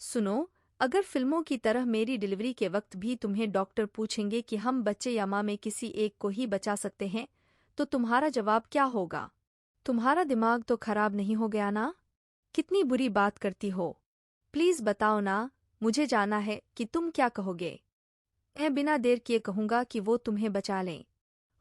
सुनो, अगर फिल्मों की तरह मेरी डिलीवरी के वक्त भी तुम्हें डॉक्टर पूछेंगे कि हम बच्चे या माँ में किसी एक को ही बचा सकते हैं, तो तुम्हारा जवाब क्या होगा? तुम्हारा दिमाग तो खराब नहीं हो गया ना? कितनी बुरी बात करती हो। प्लीज बताओ ना, मुझे जानना है कि तुम क्या कहोगे। मैं बिना देर किए कहूंगा कि वो तुम्हें बचा लें।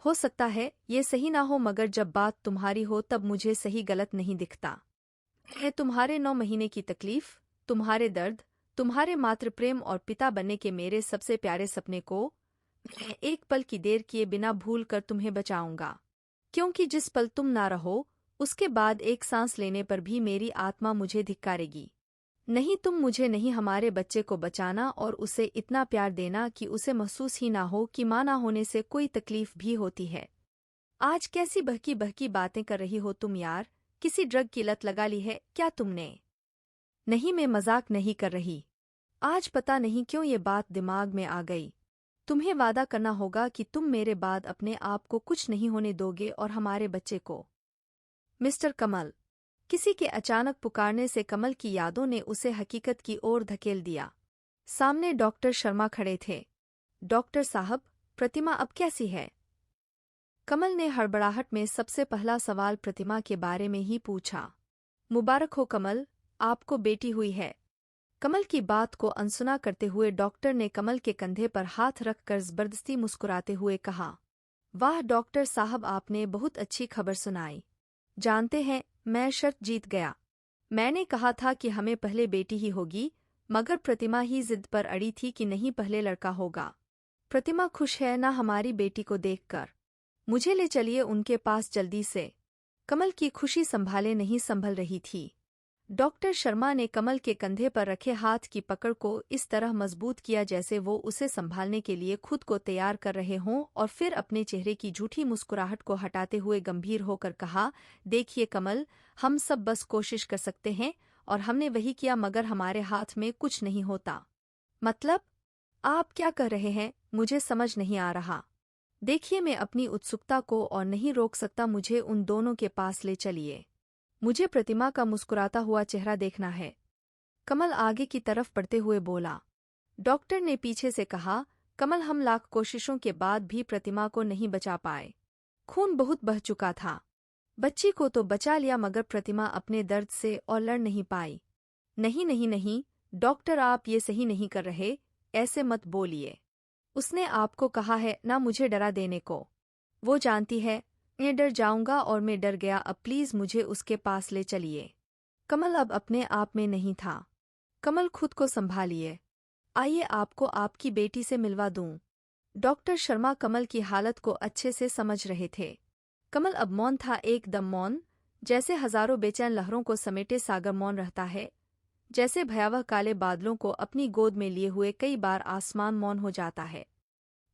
हो सकता है ये सही ना हो, मगर जब बात तुम्हारी हो तब मुझे सही गलत नहीं दिखता। है तुम्हारे 9 महीने की तकलीफ, तुम्हारे दर्द, तुम्हारे मातृ प्रेम और पिता बनने के मेरे सबसे प्यारे सपने को मैं एक पल की देर किए बिना भूल कर तुम्हें बचाऊंगा। क्योंकि जिस पल तुम ना रहो, उसके बाद एक सांस लेने पर भी मेरी आत्मा मुझे धिक्कारेगी। नहीं, तुम मुझे नहीं, हमारे बच्चे को बचाना और उसे इतना प्यार देना कि उसे महसूस ही ना हो कि मां ना होने से कोई तकलीफ भी होती है। आज कैसी बहकी बहकी बातें कर रही हो तुम यार? किसी ड्रग की लत लगा ली है क्या तुमने? नहीं, मैं मजाक नहीं कर रही। आज पता नहीं क्यों ये बात दिमाग में आ गई। तुम्हें वादा करना होगा कि तुम मेरे बाद अपने आप को कुछ नहीं होने दोगे और हमारे बच्चे को। मिस्टर कमल। किसी के अचानक पुकारने से कमल की यादों ने उसे हकीकत की ओर धकेल दिया। सामने डॉक्टर शर्मा खड़े थे। डॉक्टर साहब, प्रतिमा अब कैसी है? कमल ने हड़बड़ाहट में सबसे पहला सवाल प्रतिमा के बारे में ही पूछा। मुबारक हो कमल, आपको बेटी हुई है। कमल की बात को अनसुना करते हुए डॉक्टर ने कमल के कंधे पर हाथ रखकर जबरदस्ती मुस्कुराते हुए कहा, वाह डॉक्टर साहब, आपने बहुत अच्छी खबर सुनाई। जानते हैं, मैं शर्त जीत गया। मैंने कहा था कि हमें पहले बेटी ही होगी, मगर प्रतिमा ही जिद पर अड़ी थी कि नहीं, पहले लड़का होगा। प्रतिमा खुश है ना हमारी बेटी को देखकर? मुझे ले चलिए उनके पास जल्दी से। कमल की खुशी संभाले नहीं संभल रही थी। डॉक्टर शर्मा ने कमल के कंधे पर रखे हाथ की पकड़ को इस तरह मजबूत किया जैसे वो उसे संभालने के लिए खुद को तैयार कर रहे हों, और फिर अपने चेहरे की झूठी मुस्कुराहट को हटाते हुए गंभीर होकर कहा, देखिए कमल, हम सब बस कोशिश कर सकते हैं और हमने वही किया, मगर हमारे हाथ में कुछ नहीं होता। मतलब? आप क्या कह रहे हैं? मुझे समझ नहीं आ रहा। देखिए, मैं अपनी उत्सुकता को और नहीं रोक सकता, मुझे उन दोनों के पास ले चलिए। मुझे प्रतिमा का मुस्कुराता हुआ चेहरा देखना है। कमल आगे की तरफ बढ़ते हुए बोला। डॉक्टर ने पीछे से कहा, कमल, हम लाख कोशिशों के बाद भी प्रतिमा को नहीं बचा पाए। खून बहुत बह चुका था। बच्ची को तो बचा लिया, मगर प्रतिमा अपने दर्द से और लड़ नहीं पाई। नहीं नहीं नहीं, डॉक्टर, आप ये सही नहीं कर रहे, ऐसे मत बोलिए। उसने आपको कहा है ना मुझे डरा देने को। वो जानती है मैं डर जाऊंगा और मैं डर गया। अब प्लीज मुझे उसके पास ले चलिए। कमल अब अपने आप में नहीं था। कमल, खुद को संभालिए। आइए आपको आपकी बेटी से मिलवा दूं। डॉक्टर शर्मा कमल की हालत को अच्छे से समझ रहे थे। कमल अब मौन था, एकदम मौन, जैसे हजारों बेचैन लहरों को समेटे सागर मौन रहता है। जैसे भयावह काले बादलों को अपनी गोद में लिए हुए कई बार आसमान मौन हो जाता है,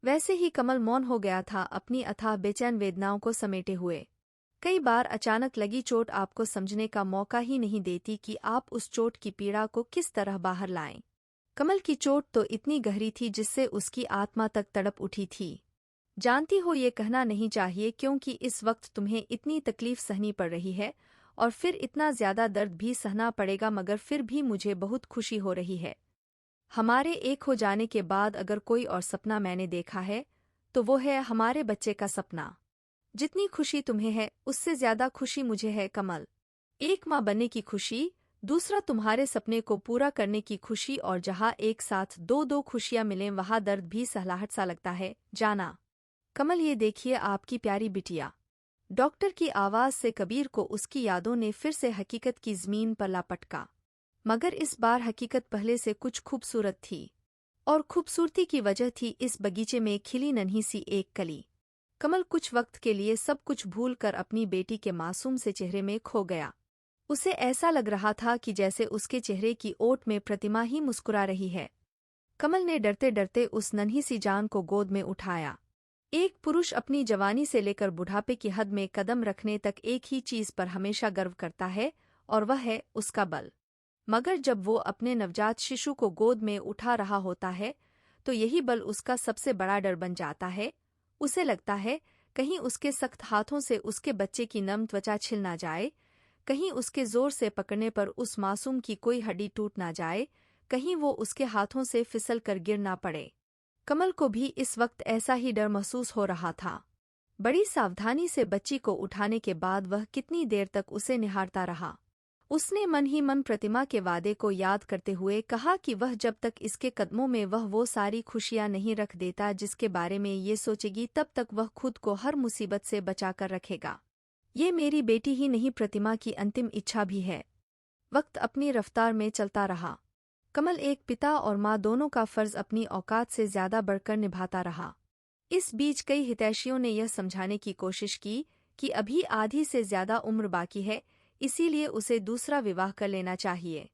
वैसे ही कमल मौन हो गया था, अपनी अथाह बेचैन वेदनाओं को समेटे हुए। कई बार अचानक लगी चोट आपको समझने का मौका ही नहीं देती कि आप उस चोट की पीड़ा को किस तरह बाहर लाएं। कमल की चोट तो इतनी गहरी थी जिससे उसकी आत्मा तक तड़प उठी थी। जानती हो, ये कहना नहीं चाहिए क्योंकि इस वक्त तुम्हें इतनी तकलीफ सहनी पड़ रही है और फिर इतना ज्यादा दर्द भी सहना पड़ेगा, मगर फिर भी मुझे बहुत खुशी हो रही है। हमारे एक हो जाने के बाद अगर कोई और सपना मैंने देखा है तो वो है हमारे बच्चे का सपना। जितनी खुशी तुम्हें है उससे ज्यादा खुशी मुझे है कमल। एक माँ बनने की खुशी, दूसरा तुम्हारे सपने को पूरा करने की खुशी, और जहाँ एक साथ दो दो खुशियाँ मिलें वहाँ दर्द भी सहलाहट सा लगता है, जाना। कमल, ये देखिए आपकी प्यारी बिटिया। डॉक्टर की आवाज से कबीर को उसकी यादों ने फिर से हकीकत की जमीन पर लापटका, मगर इस बार हकीकत पहले से कुछ खूबसूरत थी। और खूबसूरती की वजह थी इस बगीचे में खिली नन्ही सी एक कली। कमल कुछ वक्त के लिए सब कुछ भूल कर अपनी बेटी के मासूम से चेहरे में खो गया। उसे ऐसा लग रहा था कि जैसे उसके चेहरे की ओट में प्रतिमा ही मुस्कुरा रही है। कमल ने डरते डरते उस नन्ही सी जान को गोद में उठाया। एक पुरुष अपनी जवानी से लेकर बुढ़ापे की हद में कदम रखने तक एक ही चीज पर हमेशा गर्व करता है, और वह है उसका बल। मगर जब वो अपने नवजात शिशु को गोद में उठा रहा होता है तो यही बल उसका सबसे बड़ा डर बन जाता है। उसे लगता है कहीं उसके सख्त हाथों से उसके बच्चे की नम त्वचा छिल ना जाए, कहीं उसके जोर से पकड़ने पर उस मासूम की कोई हड्डी टूट ना जाए, कहीं वो उसके हाथों से फिसल कर गिर ना पड़े। कमल को भी इस वक्त ऐसा ही डर महसूस हो रहा था। बड़ी सावधानी से बच्ची को उठाने के बाद वह कितनी देर तक उसे निहारता रहा। उसने मन ही मन प्रतिमा के वादे को याद करते हुए कहा कि वह जब तक इसके कदमों में वह वो सारी खुशियां नहीं रख देता जिसके बारे में ये सोचेगी, तब तक वह खुद को हर मुसीबत से बचाकर रखेगा। ये मेरी बेटी ही नहीं, प्रतिमा की अंतिम इच्छा भी है। वक्त अपनी रफ्तार में चलता रहा। कमल एक पिता और माँ दोनों का फर्ज अपनी औकात से ज्यादा बढ़कर निभाता रहा। इस बीच कई हितैषियों ने यह समझाने की कोशिश की कि अभी आधी से ज्यादा उम्र बाकी है, इसीलिए उसे दूसरा विवाह कर लेना चाहिए।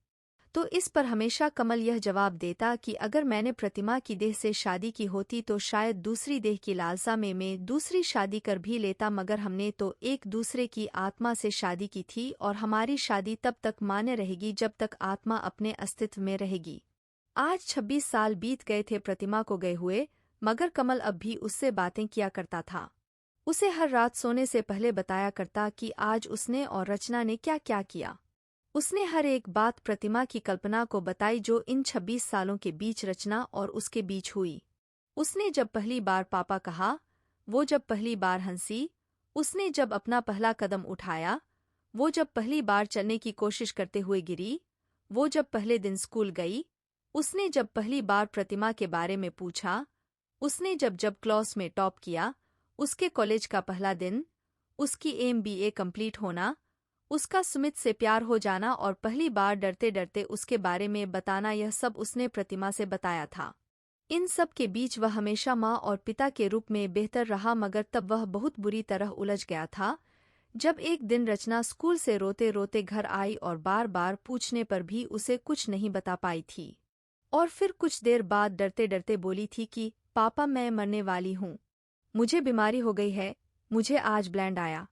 तो इस पर हमेशा कमल यह जवाब देता कि अगर मैंने प्रतिमा की देह से शादी की होती तो शायद दूसरी देह की लालसा में मैं दूसरी शादी कर भी लेता, मगर हमने तो एक दूसरे की आत्मा से शादी की थी और हमारी शादी तब तक मान्य रहेगी जब तक आत्मा अपने अस्तित्व में रहेगी। आज 26 साल बीत गए थे प्रतिमा को गए हुए, मगर कमल अब भी उससे बातें किया करता था। उसे हर रात सोने से पहले बताया करता कि आज उसने और रचना ने क्या क्या किया। उसने हर एक बात प्रतिमा की कल्पना को बताई जो इन 26 सालों के बीच रचना और उसके बीच हुई। उसने जब पहली बार पापा कहा, वो जब पहली बार हंसी, उसने जब अपना पहला कदम उठाया, वो जब पहली बार चलने की कोशिश करते हुए गिरी, वो जब पहले दिन स्कूल गई, उसने जब पहली बार प्रतिमा के बारे में पूछा, उसने जब जब क्लास में टॉप किया, उसके कॉलेज का पहला दिन, उसकी MBA कंप्लीट होना, उसका सुमित से प्यार हो जाना और पहली बार डरते डरते उसके बारे में बताना, यह सब उसने प्रतिमा से बताया था। इन सब के बीच वह हमेशा माँ और पिता के रूप में बेहतर रहा, मगर तब वह बहुत बुरी तरह उलझ गया था जब एक दिन रचना स्कूल से रोते रोते घर आई और बार बार पूछने पर भी उसे कुछ नहीं बता पाई थी। और फिर कुछ देर बाद डरते डरते बोली थी कि पापा, मैं मरने वाली हूँ, मुझे बीमारी हो गई है, मुझे आज ब्लैंड आया,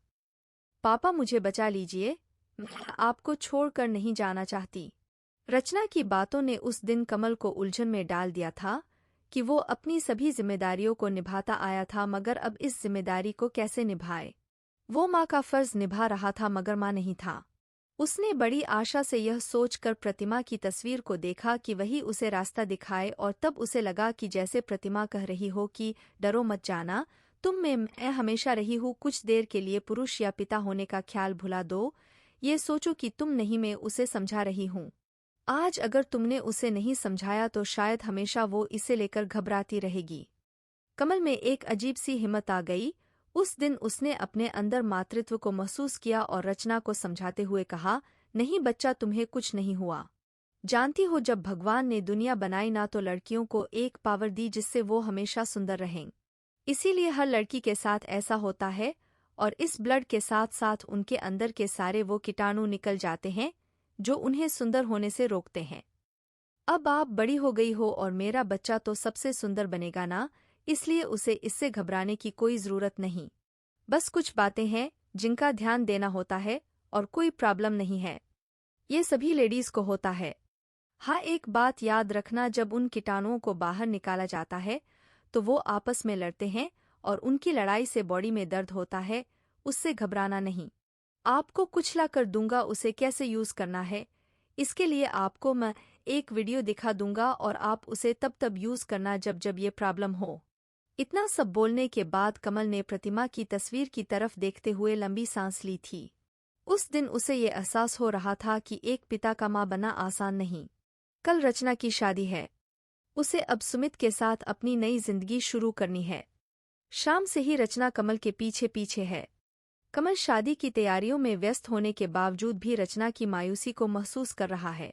पापा मुझे बचा लीजिए, मैं आपको छोड़कर नहीं जाना चाहती। रचना की बातों ने उस दिन कमल को उलझन में डाल दिया था कि वो अपनी सभी जिम्मेदारियों को निभाता आया था, मगर अब इस जिम्मेदारी को कैसे निभाए। वो माँ का फर्ज निभा रहा था मगर माँ नहीं था। उसने बड़ी आशा से यह सोचकर प्रतिमा की तस्वीर को देखा कि वही उसे रास्ता दिखाए, और तब उसे लगा कि जैसे प्रतिमा कह रही हो कि डरो मत जाना, तुम में मैं हमेशा रही हूँ, कुछ देर के लिए पुरुष या पिता होने का ख्याल भुला दो, ये सोचो कि तुम नहीं, मैं उसे समझा रही हूँ। आज अगर तुमने उसे नहीं समझाया तो शायद हमेशा वो इसे लेकर घबराती रहेगी। कमल में एक अजीब सी हिम्मत आ गई। उस दिन उसने अपने अंदर मातृत्व को महसूस किया और रचना को समझाते हुए कहा, नहीं बच्चा, तुम्हें कुछ नहीं हुआ। जानती हो, जब भगवान ने दुनिया बनाई ना तो लड़कियों को एक पावर दी जिससे वो हमेशा सुंदर रहें। इसीलिए हर लड़की के साथ ऐसा होता है और इस ब्लड के साथ साथ उनके अंदर के सारे वो कीटाणु निकल जाते हैं जो उन्हें सुंदर होने से रोकते हैं। अब आप बड़ी हो गई हो और मेरा बच्चा तो सबसे सुंदर बनेगा ना, इसलिए उसे इससे घबराने की कोई जरूरत नहीं। बस कुछ बातें हैं जिनका ध्यान देना होता है और कोई प्रॉब्लम नहीं है। ये सभी लेडीज को होता है। हाँ, एक बात याद रखना, जब उन कीटाणुओं को बाहर निकाला जाता है तो वो आपस में लड़ते हैं और उनकी लड़ाई से बॉडी में दर्द होता है, उससे घबराना नहीं। आपको कुचला कर दूंगा उसे कैसे यूज करना है, इसके लिए आपको मैं एक वीडियो दिखा दूंगा और आप उसे तब तब यूज करना जब जब ये प्रॉब्लम हो। इतना सब बोलने के बाद कमल ने प्रतिमा की तस्वीर की तरफ देखते हुए लंबी सांस ली थी। उस दिन उसे ये एहसास हो रहा था कि एक पिता का माँ बनना आसान नहीं। कल रचना की शादी है। उसे अब सुमित के साथ अपनी नई जिंदगी शुरू करनी है। शाम से ही रचना कमल के पीछे पीछे है। कमल शादी की तैयारियों में व्यस्त होने के बावजूद भी रचना की मायूसी को महसूस कर रहा है,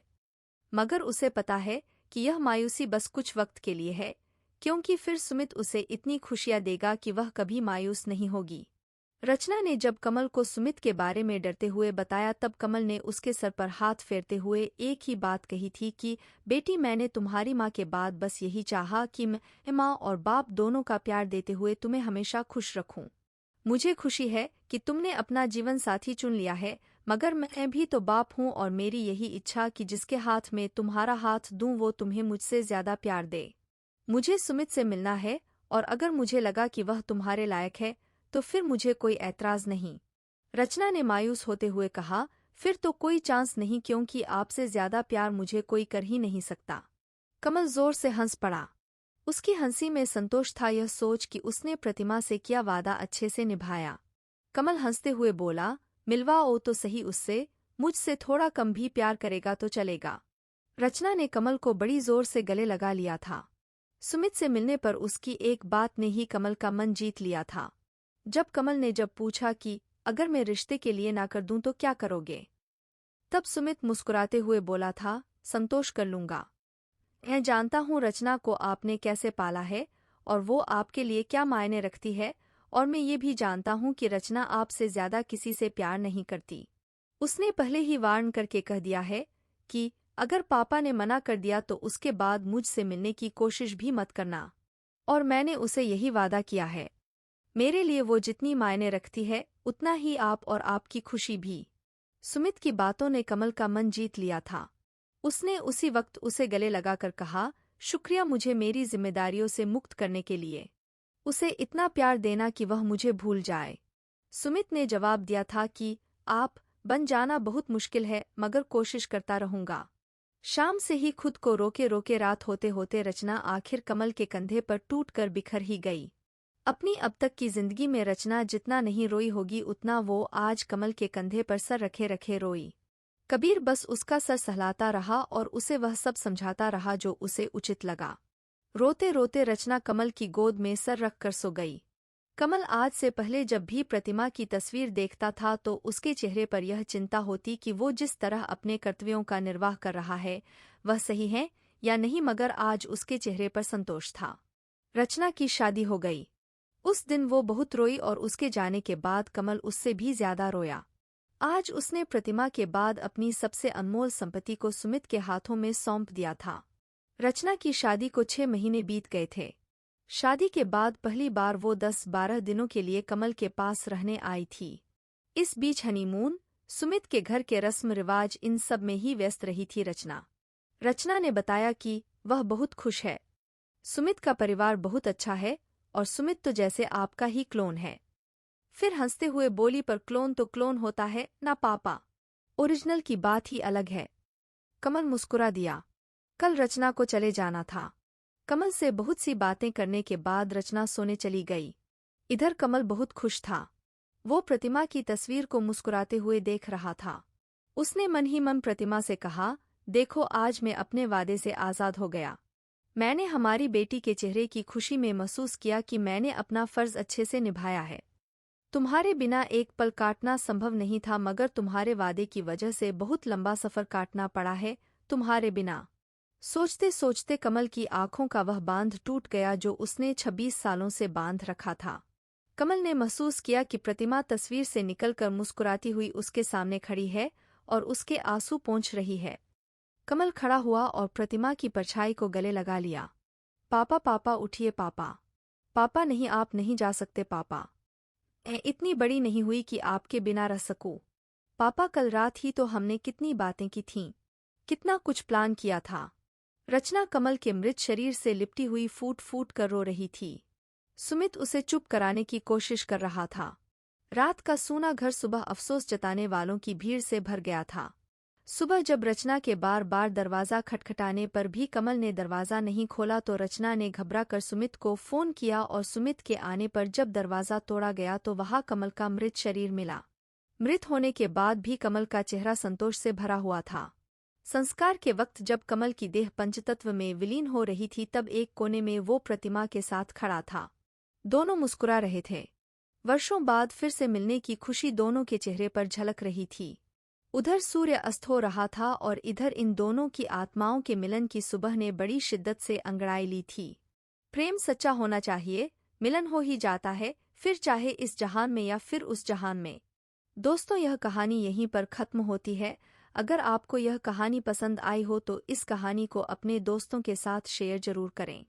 मगर उसे पता है कि यह मायूसी बस कुछ वक्त के लिए है, क्योंकि फिर सुमित उसे इतनी खुशियां देगा कि वह कभी मायूस नहीं होगी। रचना ने जब कमल को सुमित के बारे में डरते हुए बताया, तब कमल ने उसके सर पर हाथ फेरते हुए एक ही बात कही थी कि बेटी, मैंने तुम्हारी माँ के बाद बस यही चाहा कि मैं माँ और बाप दोनों का प्यार देते हुए तुम्हें हमेशा खुश रखूं। मुझे खुशी है कि तुमने अपना जीवन साथी चुन लिया है, मगर मैं भी तो बाप हूँ और मेरी यही इच्छा कि जिसके हाथ में तुम्हारा हाथ दूं वो तुम्हें मुझसे ज्यादा प्यार दे। मुझे सुमित से मिलना है और अगर मुझे लगा कि वह तुम्हारे लायक है तो फिर मुझे कोई ऐतराज नहीं। रचना ने मायूस होते हुए कहा। फिर तो कोई चांस नहीं, क्योंकि आपसे ज्यादा प्यार मुझे कोई कर ही नहीं सकता। कमल जोर से हंस पड़ा। उसकी हंसी में संतोष था, यह सोच कि उसने प्रतिमा से किया वादा अच्छे से निभाया। कमल हंसते हुए बोला, मिलवाओ तो सही उससे, मुझसे थोड़ा कम भी प्यार करेगा तो चलेगा। रचना ने कमल को बड़ी जोर से गले लगा लिया था। सुमित से मिलने पर उसकी एक बात ने ही कमल का मन जीत लिया था। जब कमल ने पूछा कि अगर मैं रिश्ते के लिए ना कर दूं तो क्या करोगे, तब सुमित मुस्कुराते हुए बोला था, संतोष कर लूंगा। मैं जानता हूँ रचना को आपने कैसे पाला है और वो आपके लिए क्या मायने रखती है, और मैं ये भी जानता हूँ कि रचना आपसे ज्यादा किसी से प्यार नहीं करती। उसने पहले ही वार्न करके कह दिया है कि अगर पापा ने मना कर दिया तो उसके बाद मुझसे मिलने की कोशिश भी मत करना, और मैंने उसे यही वादा किया है। मेरे लिए वो जितनी मायने रखती है उतना ही आप और आपकी खुशी भी। सुमित की बातों ने कमल का मन जीत लिया था। उसने उसी वक्त उसे गले लगाकर कहा, शुक्रिया मुझे मेरी जिम्मेदारियों से मुक्त करने के लिए, उसे इतना प्यार देना कि वह मुझे भूल जाए। सुमित ने जवाब दिया था कि आप बन जाना बहुत मुश्किल है, मगर कोशिश करता रहूंगा। शाम से ही खुद को रोके रोके रात होते होते रचना आखिर कमल के कंधे पर टूटकर बिखर ही गई। अपनी अब तक की जिंदगी में रचना जितना नहीं रोई होगी उतना वो आज कमल के कंधे पर सर रखे रखे रोई। कबीर बस उसका सर सहलाता रहा और उसे वह सब समझाता रहा जो उसे उचित लगा। रोते रोते रचना कमल की गोद में सर रखकर सो गई। कमल आज से पहले जब भी प्रतिमा की तस्वीर देखता था तो उसके चेहरे पर यह चिंता होती कि वो जिस तरह अपने कर्तव्यों का निर्वाह कर रहा है वह सही है या नहीं, मगर आज उसके चेहरे पर संतोष था। रचना की शादी हो गई। उस दिन वो बहुत रोई और उसके जाने के बाद कमल उससे भी ज्यादा रोया। आज उसने प्रतिमा के बाद अपनी सबसे अनमोल संपत्ति को सुमित के हाथों में सौंप दिया था। रचना की शादी को 6 महीने बीत गए थे। शादी के बाद पहली बार वो 10-12 दिनों के लिए कमल के पास रहने आई थी। इस बीच हनीमून, सुमित के घर के रस्म रिवाज, इन सब में ही व्यस्त रही थी रचना। रचना ने बताया कि वह बहुत खुश है। सुमित का परिवार बहुत अच्छा है और सुमित तो जैसे आपका ही क्लोन है। फिर हंसते हुए बोली, पर क्लोन तो क्लोन होता है ना पापा, ओरिजिनल की बात ही अलग है। कमल मुस्कुरा दिया। कल रचना को चले जाना था। कमल से बहुत सी बातें करने के बाद रचना सोने चली गई। इधर कमल बहुत खुश था। वो प्रतिमा की तस्वीर को मुस्कुराते हुए देख रहा था। उसने मन ही मन प्रतिमा से कहा, देखो आज मैं अपने वादे से आज़ाद हो गया। मैंने हमारी बेटी के चेहरे की खुशी में महसूस किया कि मैंने अपना फर्ज अच्छे से निभाया है। तुम्हारे बिना एक पल काटना संभव नहीं था, मगर तुम्हारे वादे की वजह से बहुत लंबा सफर काटना पड़ा है तुम्हारे बिना। सोचते सोचते कमल की आंखों का वह बांध टूट गया जो उसने 26 सालों से बांध रखा था। कमल ने महसूस किया कि प्रतिमा तस्वीर से निकलकर मुस्कुराती हुई उसके सामने खड़ी है और उसके आंसू पोंछ रही है। कमल खड़ा हुआ और प्रतिमा की परछाई को गले लगा लिया। पापा पापा उठिए पापा। पापा नहीं, आप नहीं जा सकते पापा। मैं इतनी बड़ी नहीं हुई कि आपके बिना रह सकूं। पापा कल रात ही तो हमने कितनी बातें की थीं, कितना कुछ प्लान किया था। रचना कमल के मृत शरीर से लिपटी हुई फूट फूट कर रो रही थी। सुमित उसे चुप कराने की कोशिश कर रहा था। रात का सूना घर सुबह अफसोस जताने वालों की भीड़ से भर गया था। सुबह जब रचना के बार बार दरवाज़ा खटखटाने पर भी कमल ने दरवाज़ा नहीं खोला तो रचना ने घबरा कर सुमित को फ़ोन किया और सुमित के आने पर जब दरवाज़ा तोड़ा गया तो वहां कमल का मृत शरीर मिला। मृत होने के बाद भी कमल का चेहरा संतोष से भरा हुआ था। संस्कार के वक्त जब कमल की देह पंचतत्व में विलीन हो रही थी तब एक कोने में वो प्रतिमा के साथ खड़ा था। दोनों मुस्कुरा रहे थे। वर्षों बाद फिर से मिलने की खुशी दोनों के चेहरे पर झलक रही थी। उधर सूर्य अस्त हो रहा था और इधर इन दोनों की आत्माओं के मिलन की सुबह ने बड़ी शिद्दत से अंगड़ाई ली थी। प्रेम सच्चा होना चाहिए, मिलन हो ही जाता है, फिर चाहे इस जहान में या फिर उस जहान में। दोस्तों, यह कहानी यहीं पर खत्म होती है। अगर आपको यह कहानी पसंद आई हो तो इस कहानी को अपने दोस्तों के साथ शेयर जरूर करें।